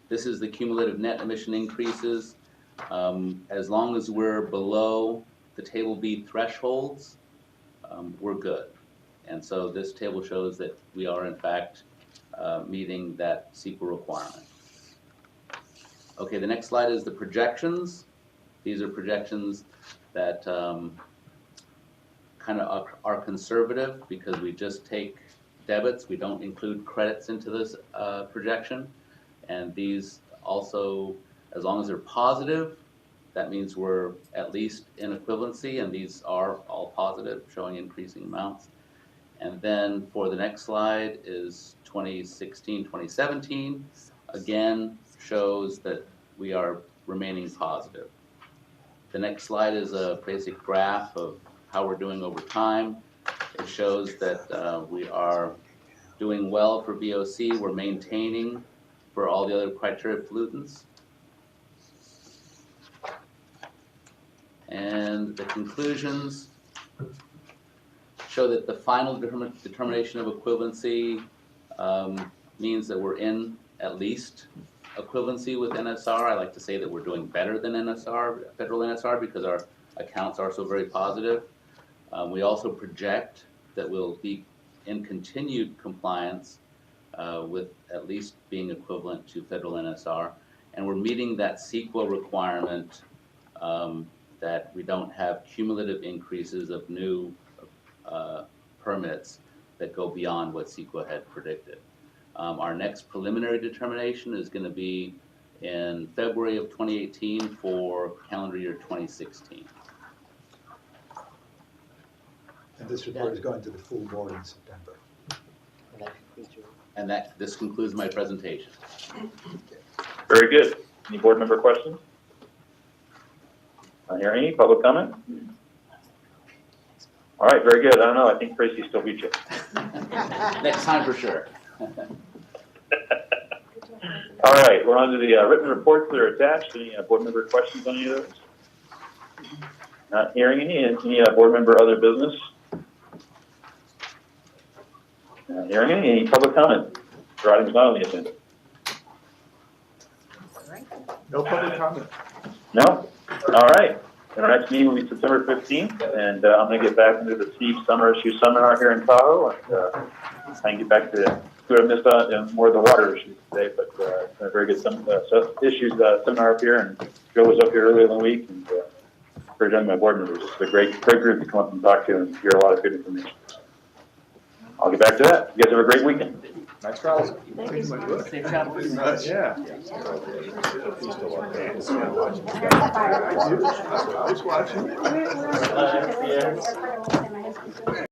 This is the cumulative net emission increases. As long as we're below the Table B thresholds, we're good. And so this table shows that we are in fact meeting that CEQA requirement. Okay, the next slide is the projections. These are projections that kind of are conservative because we just take debits. We don't include credits into this projection. And these also, as long as they're positive, that means we're at least in equivalency, and these are all positive, showing increasing amounts. And then for the next slide is 2016, 2017. Again, shows that we are remaining positive. The next slide is a basic graph of how we're doing over time. It shows that we are doing well for VOC. We're maintaining for all the other criteria pollutants. And the conclusions show that the final determination of equivalency means that we're in at least equivalency with NSR. I like to say that we're doing better than NSR, federal NSR, because our accounts are so very positive. We also project that we'll be in continued compliance with at least being equivalent to federal NSR. And we're meeting that CEQA requirement that we don't have cumulative increases of new permits that go beyond what CEQA had predicted. Our next preliminary determination is going to be in February of 2018 for calendar year 2016. And this report is going to the full board in September. And this concludes my presentation. Very good. Any board member questions? Not hearing any. Public comment? All right, very good. I don't know. I think Tracy still beat you. Next time for sure. All right, we're on to the written reports that are attached. Any board member questions on any of those? Not hearing any. Any board member other business? Not hearing any. Any public comment? For items not on the agenda? No public comment. No? All right. And our next meeting will be September 15th, and I'm going to get back into the Steve Summer Issue Seminar here in Tahoe, and try and get back to what I missed out more of the water issues today, but it's been a very good issues seminar up here, and Joe was up here earlier in the week, and very young my board members. It's a great group to come up and talk to and hear a lot of good information. I'll get back to that. You guys have a great weekend. Nice travels. Thank you. Safe travels. Yeah. Fire. Yeah.